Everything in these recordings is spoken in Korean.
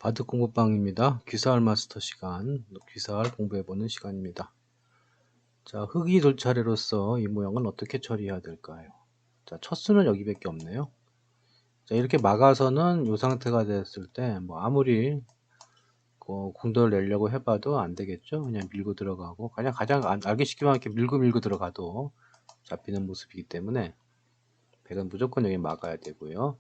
바둑 공부방입니다. 귀사할 마스터 시간, 귀사할 공부해보는 시간입니다. 자, 흙이 돌 차례로서 이 모양은 어떻게 처리해야 될까요? 자, 첫 수는 여기밖에 없네요. 자, 이렇게 막아서는 이 상태가 됐을 때, 뭐 아무리 궁돌 내려고 해봐도 안 되겠죠? 그냥 밀고 들어가고, 그냥 가장 알기 쉽게만 이렇게 밀고 들어가도 잡히는 모습이기 때문에 백은 무조건 여기 막아야 되고요.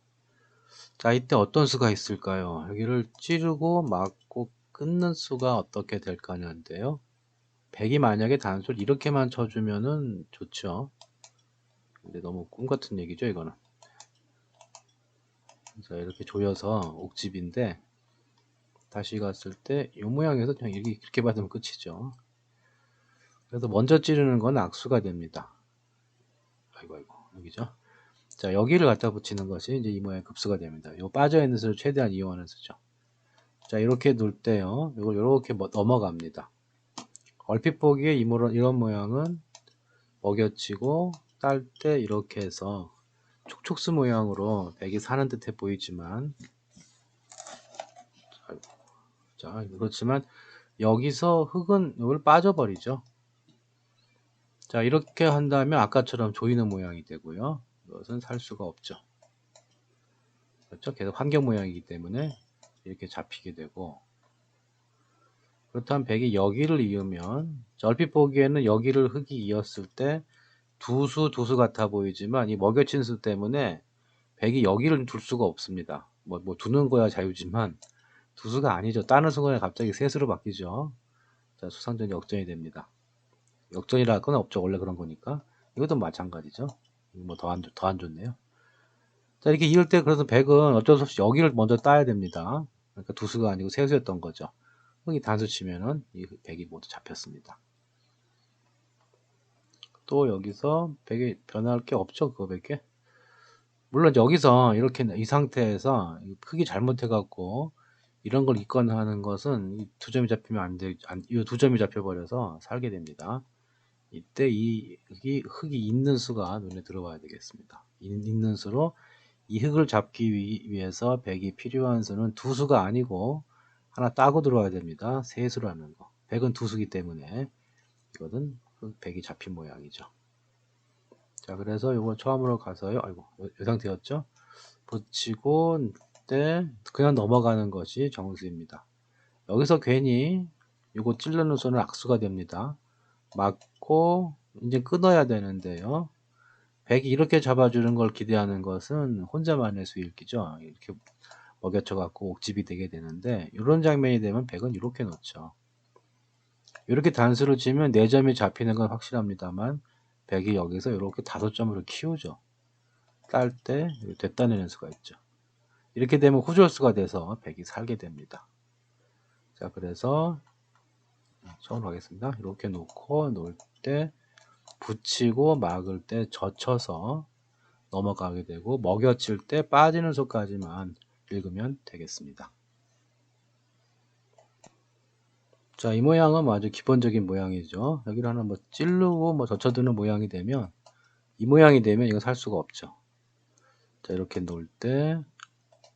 자, 이때 어떤 수가 있을까요? 여기를 찌르고 막고 끊는 수가 어떻게 될까냐인데요. 백이 만약에 단수를 이렇게만 쳐주면은 좋죠. 근데 너무 꿈 같은 얘기죠, 이거는. 자, 이렇게 조여서 옥집인데 다시 갔을 때 이 모양에서 그냥 이렇게 받으면 끝이죠. 그래서 먼저 찌르는 건 악수가 됩니다. 아이고 여기죠. 자, 여기를 갖다 붙이는 것이 이제 이 모양의 급수가 됩니다. 요 빠져있는 수를 최대한 이용하는 수죠. 자, 이렇게 놓을 때요, 이걸 이렇게 넘어갑니다. 얼핏 보기에 이런 모양은 먹여치고 딸 때 이렇게 해서 촉촉수 모양으로 백이 사는 듯해 보이지만, 자, 그렇지만 여기서 흙은 이걸 빠져버리죠. 자, 이렇게 한다면 아까처럼 조이는 모양이 되고요. 이것은 살 수가 없죠. 그렇죠? 계속 환경 모양이기 때문에 이렇게 잡히게 되고, 그렇다면 백이 여기를 이으면 얼핏 보기에는 여기를 흙이 이었을 때 두수 같아 보이지만 이 먹여친 수 때문에 백이 여기를 둘 수가 없습니다. 뭐 두는 거야 자유지만 두수가 아니죠. 따는 순간에 갑자기 세수로 바뀌죠. 자, 수상전이 역전이 됩니다. 역전이랄 건 없죠. 원래 그런 거니까. 이것도 마찬가지죠. 뭐 더 안 좋네요. 자, 이렇게 이을 때 그래서 백은 어쩔 수 없이 여기를 먼저 따야 됩니다. 그러니까 두수가 아니고 세수였던 거죠. 이 단수 치면은 이 백이 모두 잡혔습니다. 또 여기서 백이 변할 게 없죠. 그거밖에. 물론 여기서 이렇게 이 상태에서 크기 잘못해 갖고 이런 걸 있거나 하는 것은 이 두 점이 잡히면 이 두 점이 잡혀 버려서 살게 됩니다. 이때 이 흙이 있는 수가 눈에 들어와야 되겠습니다. 있는 수로 이 흙을 잡기 위해서 백이 필요한 수는 두 수가 아니고 하나 따고 들어와야 됩니다. 세 수라는 거. 백은 두 수기 때문에 이거는 백이 잡힌 모양이죠. 자, 그래서 요거 처음으로 가서요. 아이고, 이 상태였죠? 붙이고 때 그냥 넘어가는 것이 정수입니다. 여기서 괜히 요거 찌르는 손은 악수가 됩니다. 맞고 이제 끊어야 되는데요. 백이 이렇게 잡아주는 걸 기대하는 것은 혼자만의 수일기죠. 이렇게 먹여쳐 갖고 옥집이 되게 되는데, 이런 장면이 되면 백은 이렇게 놓죠. 이렇게 단수를 치면 4점이 잡히는 건 확실합니다만 백이 여기서 이렇게 5점으로 키우죠. 딸 때 됐다내는 수가 있죠. 이렇게 되면 후절수가 돼서 백이 살게 됩니다. 자, 그래서 처음으로 하겠습니다. 이렇게 놓고 놓을 때 붙이고 막을 때 젖혀서 넘어가게 되고, 먹여칠 때 빠지는 수까지만 읽으면 되겠습니다. 자, 이 모양은 아주 기본적인 모양이죠. 여기를 하나 뭐 찌르고 뭐 젖혀두는 모양이 되면, 이 모양이 되면 이거 살 수가 없죠. 자, 이렇게 놓을 때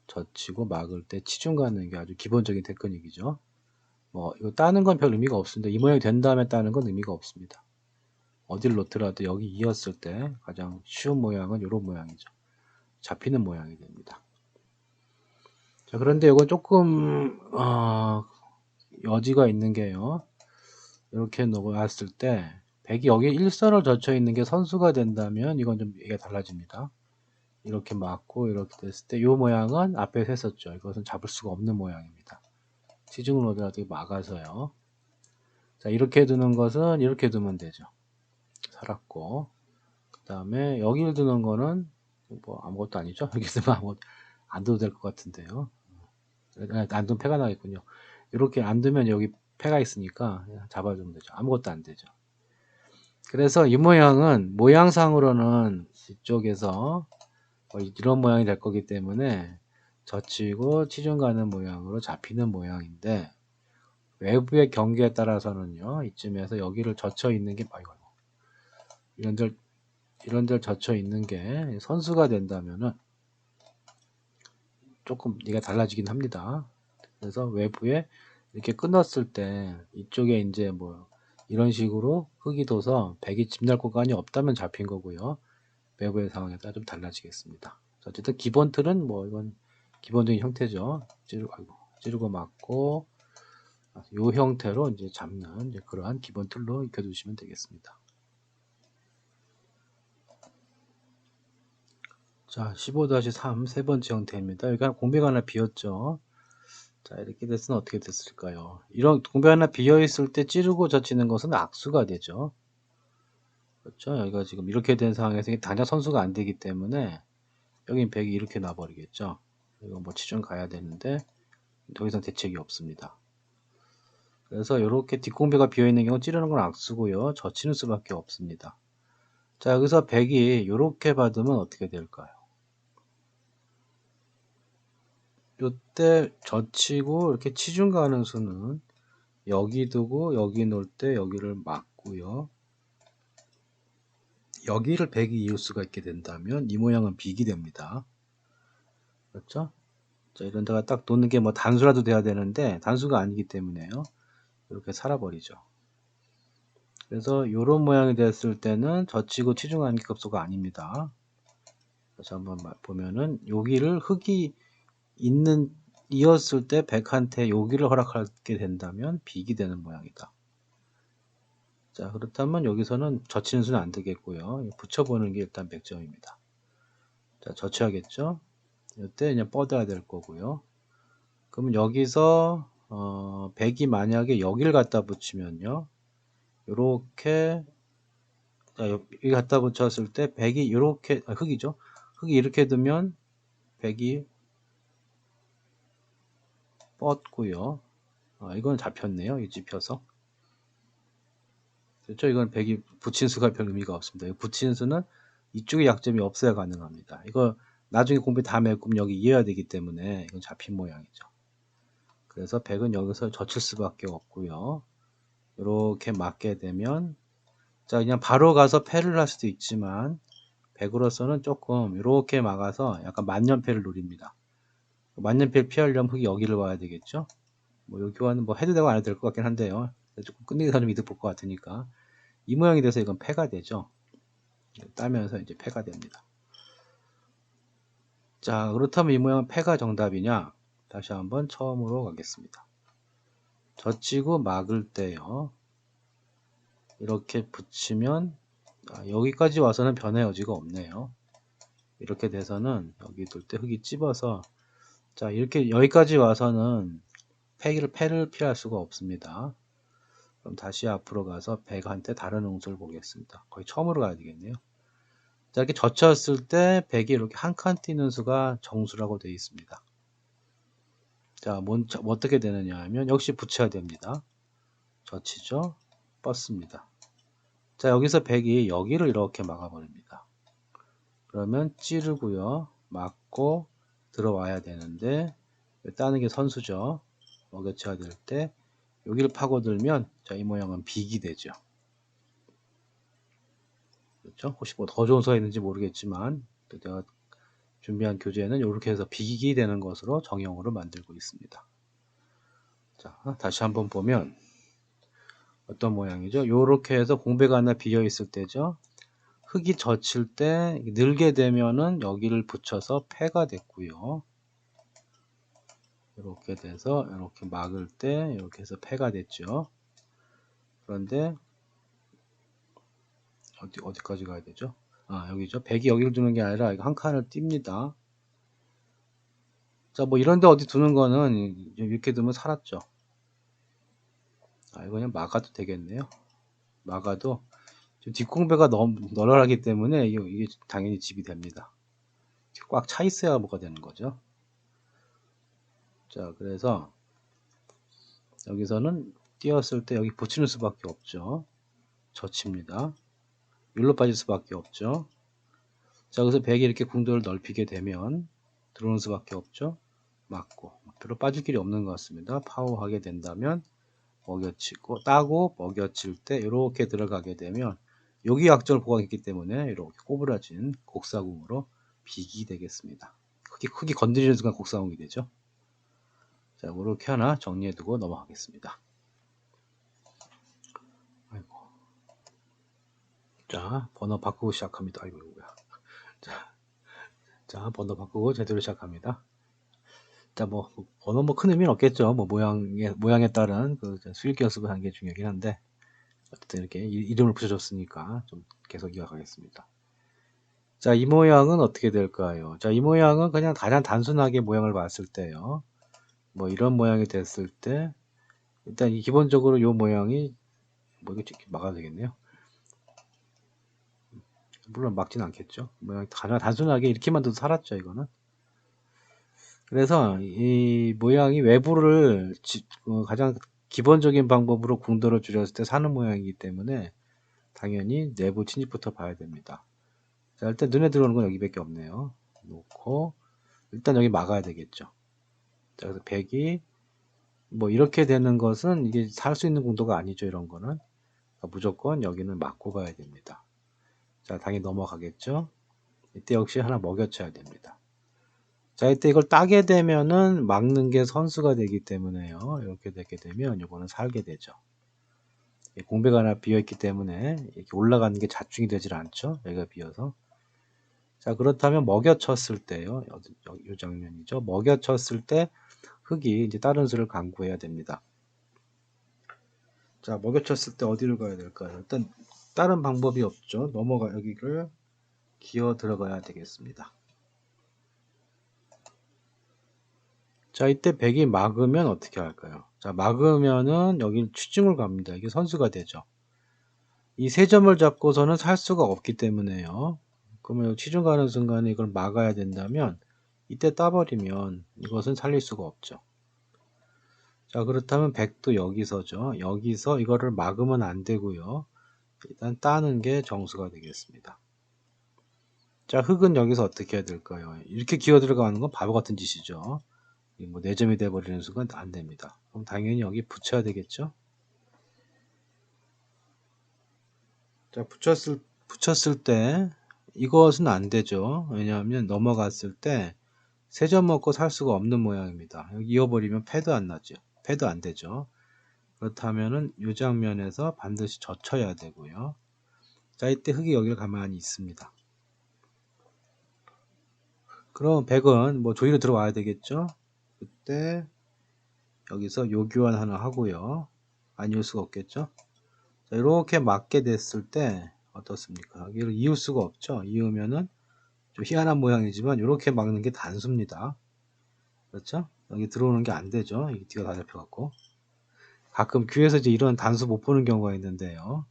젖히고 막을 때 치중 가는 게 아주 기본적인 테크닉이죠. 뭐 이거 따는 건 별 의미가 없습니다. 이 모양이 된 다음에 따는 건 의미가 없습니다. 어디를 놓더라도 여기 이었을 때 가장 쉬운 모양은 이런 모양이죠. 잡히는 모양이 됩니다. 자, 그런데 이건 조금 여지가 있는 게요. 이렇게 놓았을 때 백이 여기 일선을 젖혀 있는 게 선수가 된다면 이건 좀 얘기가 달라집니다. 이렇게 맞고 이렇게 됐을 때 이 모양은 앞에서 했었죠. 이것은 잡을 수가 없는 모양입니다. 치중을 놓더라도 막아서요. 자, 이렇게 두는 것은 이렇게 두면 되죠. 살았고, 그 다음에 여기를 두는 거는 뭐 아무것도 아니죠. 여기 있으면 아무것도 안 둬도 될 것 같은데요. 안 두면 패가 나겠군요. 이렇게 안 두면 여기 패가 있으니까 잡아주면 되죠. 아무것도 안 되죠. 그래서 이 모양은 모양상으로는 이쪽에서 이런 모양이 될 거기 때문에 젖히고 치중 가는 모양으로 잡히는 모양인데, 외부의 경계에 따라서는요, 이쯤에서 여기를 젖혀 있는 게, 아이고, 이런 데 젖혀 있는 게 선수가 된다면은 조금 얘가 달라지긴 합니다. 그래서 외부에 이렇게 끊었을 때 이쪽에 이제 뭐 이런 식으로 흙이 둬서 백이 집 날 공간이 없다면 잡힌 거고요. 외부의 상황에 따라 좀 달라지겠습니다. 어쨌든 기본 틀은 뭐 이건 기본적인 형태죠. 찌르고 맞고 이 형태로 이제 잡는 이제 그러한 기본 틀로 익혀두시면 되겠습니다. 자, 15-3 세 번째 형태입니다. 여기 공백 하나 비었죠. 자, 이렇게 됐으면 어떻게 됐을까요? 이런 공백 하나 비어 있을 때 찌르고 젖히는 것은 악수가 되죠. 그렇죠? 여기가 지금 이렇게 된 상황에서 당장 선수가 안 되기 때문에 여긴 100이 이렇게 놔버리겠죠. 이거 뭐 치중 가야 되는데 더 이상 대책이 없습니다. 그래서 이렇게 뒷공배가 비어있는 경우 찌르는 건 악수고요. 젖히는 수밖에 없습니다. 자, 여기서 100이 이렇게 받으면 어떻게 될까요? 이때 젖히고 이렇게 치중 가는 수는 여기 두고 여기 놓을 때 여기를 막고요. 여기를 100이 이을 수가 있게 된다면 이 모양은 비기 됩니다. 그렇죠? 자, 이런 데가 딱 놓는 게 뭐 단수라도 돼야 되는데 단수가 아니기 때문에요. 이렇게 살아버리죠. 그래서 이런 모양이 됐을 때는 젖히고 치중하는 게 급소가 아닙니다. 다시 한번 보면은 여기를 흙이 있는 이었을 때 100한테 여기를 허락하게 된다면 비기 되는 모양이다. 자, 그렇다면 여기서는 젖히는 수는 안 되겠고요. 붙여보는 게 일단 100점입니다. 자, 젖혀야겠죠? 이때 그냥 뻗어야 될 거고요. 그러면 여기서 100이 만약에 여기를 갖다 붙이면요. 요렇게 여기 갖다 붙였을 때 100이 이렇게 흙이죠. 흙이 이렇게 두면 100이 뻗고요. 이건 잡혔네요. 이 집혀서. 그렇죠? 이건 100이 붙인 수가 별 의미가 없습니다. 붙인 수는 이쪽에 약점이 없어야 가능합니다. 이거 나중에 공부 다 메꾸면 여기 이어야 되기 때문에 이건 잡힌 모양이죠. 그래서 100은 여기서 젖힐 수밖에 없고요. 이렇게 맞게 되면 자 그냥 바로 가서 패를 할 수도 있지만 100으로서는 조금 이렇게 막아서 약간 만년패를 노립니다. 만년패를 피하려면 흙이 여기를 와야 되겠죠. 뭐 여기 와는 뭐 해도 되고 안 해도 될 것 같긴 한데요. 조금 끝내기가 좀 이득 볼 것 같으니까 이 모양이 돼서 이건 패가 되죠. 따면서 이제 패가 됩니다. 자, 그렇다면 이 모양은 패가 정답이냐? 다시 한번 처음으로 가겠습니다. 젖히고 막을 때요. 이렇게 붙이면 여기까지 와서는 변의 여지가 없네요. 이렇게 돼서는 여기 둘 때 흙이 찝어서 자 이렇게 여기까지 와서는 패를 피할 수가 없습니다. 그럼 다시 앞으로 가서 100한테 다른 응수를 보겠습니다. 거의 처음으로 가야 되겠네요. 자, 이렇게 젖혔을 때 100이 이렇게 한 칸 띄는 수가 정수라고 되어 있습니다. 자, 어떻게 되느냐 하면 역시 붙여야 됩니다. 젖히죠? 뻗습니다. 자, 여기서 100이 여기를 이렇게 막아버립니다. 그러면 찌르고요. 막고 들어와야 되는데 따는 게 선수죠. 어겨쳐야 될 때 여기를 파고들면 자, 이 모양은 비기 되죠. 그렇죠? 혹시 뭐 더 좋은 수가 있는지 모르겠지만 제가 준비한 교재는 이렇게 해서 비기 되는 것으로 정형으로 만들고 있습니다. 자, 다시 한번 보면 어떤 모양이죠? 이렇게 해서 공배가 하나 비어 있을 때죠. 흙이 젖힐 때 늘게 되면은 여기를 붙여서 패가 됐고요. 이렇게 돼서 이렇게 막을 때 이렇게 해서 패가 됐죠. 그런데 어디까지 가야 되죠? 여기죠. 100이 여기를 두는 게 아니라 이거 한 칸을 띱니다. 자, 뭐 이런데 어디 두는 거는 이렇게 두면 살았죠. 이거 그냥 막아도 되겠네요. 막아도 지금 뒷공배가 너무 널널하기 때문에 이게 당연히 집이 됩니다. 꽉 차 있어야 뭐가 되는 거죠. 자, 그래서 여기서는 띄었을 때 여기 붙이는 수밖에 없죠. 젖힙니다. 일로 빠질 수밖에 없죠. 자, 그래서 100이 이렇게 궁도를 넓히게 되면 들어오는 수밖에 없죠. 맞고 별로 빠질 길이 없는 것 같습니다. 파워하게 된다면 먹여치고 따고 먹여칠 때 이렇게 들어가게 되면 여기 약점을 보강했기 때문에 이렇게 꼬부라진 곡사궁으로 비기 되겠습니다. 흙이 건드리는 순간 곡사궁이 되죠. 자, 이렇게 하나 정리해두고 넘어가겠습니다. 아이고. 자, 번호 바꾸고 시작합니다. 아이고, 뭐야. 자, 번호 바꾸고 제대로 시작합니다. 자, 뭐, 번호 큰 의미는 없겠죠. 뭐, 모양에 따른 그 수익 연습을 하는 게 중요하긴 한데, 어쨌든 이렇게 이름을 붙여줬으니까 좀 계속 이어가겠습니다. 자, 이 모양은 어떻게 될까요? 자, 이 모양은 그냥 가장 단순하게 모양을 봤을 때요. 뭐, 이런 모양이 됐을 때, 일단 기본적으로 이 모양이, 뭐, 이거 막아야 되겠네요. 물론 막지는 않겠죠. 모양이 가장 단순하게 이렇게만 둬도 살았죠, 이거는. 그래서 이 모양이 외부를 가장 기본적인 방법으로 궁도를 줄였을 때 사는 모양이기 때문에 당연히 내부 침입부터 봐야 됩니다. 자, 일단 눈에 들어오는 건 여기밖에 없네요. 놓고 일단 여기 막아야 되겠죠. 자, 그래서 100이 뭐 이렇게 되는 것은 이게 살 수 있는 궁도가 아니죠. 이런 거는 그러니까 무조건 여기는 막고 가야 됩니다. 자, 당연히 넘어가겠죠. 이때 역시 하나 먹여쳐야 됩니다. 자, 이때 이걸 따게 되면은 막는 게 선수가 되기 때문에요. 이렇게 되게 되면 이거는 살게 되죠. 공배가 하나 비어있기 때문에 이렇게 올라가는 게 자충이 되질 않죠. 여기가 비어서. 자, 그렇다면 먹여쳤을 때요. 이 장면이죠. 먹여쳤을 때 흙이 이제 다른 수를 강구해야 됩니다. 자, 먹여쳤을 때 어디를 가야 될까요? 일단 다른 방법이 없죠. 여기를 기어 들어가야 되겠습니다. 자, 이때 100이 막으면 어떻게 할까요? 자, 막으면은 여기 취중을 갑니다. 이게 선수가 되죠. 이 세 점을 잡고서는 살 수가 없기 때문에요. 그러면 취중 가는 순간에 이걸 막아야 된다면 이때 따버리면 이것은 살릴 수가 없죠. 자, 그렇다면 100도 여기서죠. 여기서 이거를 막으면 안 되고요. 일단 따는 게 정수가 되겠습니다. 자, 흙은 여기서 어떻게 해야 될까요? 이렇게 기어 들어가는 건 바보 같은 짓이죠. 뭐 4점이 돼버리는 순간 안 됩니다. 그럼 당연히 여기 붙여야 되겠죠? 자, 붙였을 때 이것은 안 되죠. 왜냐하면 넘어갔을 때 세 점 먹고 살 수가 없는 모양입니다. 여기 이어버리면 패도 안 나죠. 패도 안 되죠. 그렇다면은 이 장면에서 반드시 젖혀야 되고요. 자, 이때 흙이 여기를 가만히 있습니다. 그럼 100은 뭐 조이로 들어와야 되겠죠. 그때 여기서 요교환 하나 하고요. 아니올 수가 없겠죠. 자, 이렇게 맞게 됐을 때 어떻습니까? 여기를 이을 수가 없죠. 이으면은 좀 희한한 모양이지만 이렇게 막는 게 단수입니다. 그렇죠? 여기 들어오는 게 안 되죠. 이 뒤가 다 잡혀갖고. 가끔 귀에서 이제 이런 단수 못 보는 경우가 있는데요.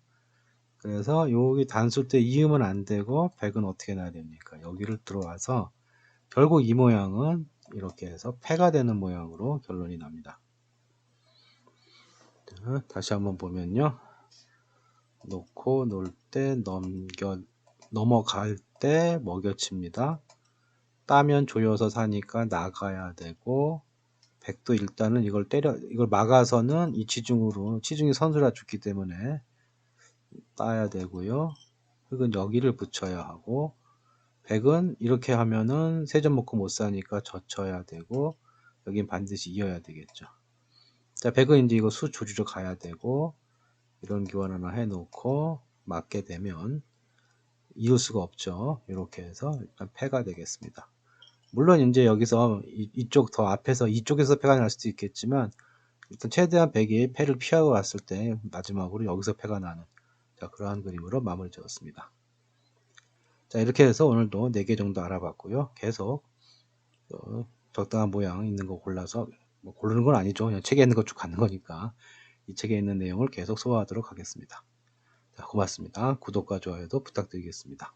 그래서 여기 단수 때 이으면 안 되고 100은 어떻게 놔야 됩니까? 여기를 들어와서 결국 이 모양은 이렇게 해서 패가 되는 모양으로 결론이 납니다. 자, 다시 한번 보면요. 놓고 놀 때 넘어갈 때 먹여칩니다. 따면 조여서 사니까 나가야 되고 100도 일단은 이걸 막아서는 이 치중이 선수라 죽기 때문에 따야 되고요. 흙은 여기를 붙여야 하고 100은 이렇게 하면은 세 점 먹고 못 사니까 젖혀야 되고 여긴 반드시 이어야 되겠죠. 자, 100은 이제 이거 수 조지러 가야 되고 이런 교환 하나 해놓고 맞게 되면 이을 수가 없죠. 이렇게 해서 일단 패가 되겠습니다. 물론 이제 여기서 이쪽 더 앞에서 이쪽에서 패가 날 수도 있겠지만 일단 최대한 100이 패를 피하고 갔을 때 마지막으로 여기서 패가 나는 그러한 그림으로 마무리 지었습니다. 자, 이렇게 해서 오늘도 4개 정도 알아봤고요. 계속 적당한 모양 있는 거 골라서 뭐 고르는 건 아니죠. 그냥 책에 있는 거 쭉 가는 거니까 이 책에 있는 내용을 계속 소화하도록 하겠습니다. 자, 고맙습니다. 구독과 좋아요도 부탁드리겠습니다.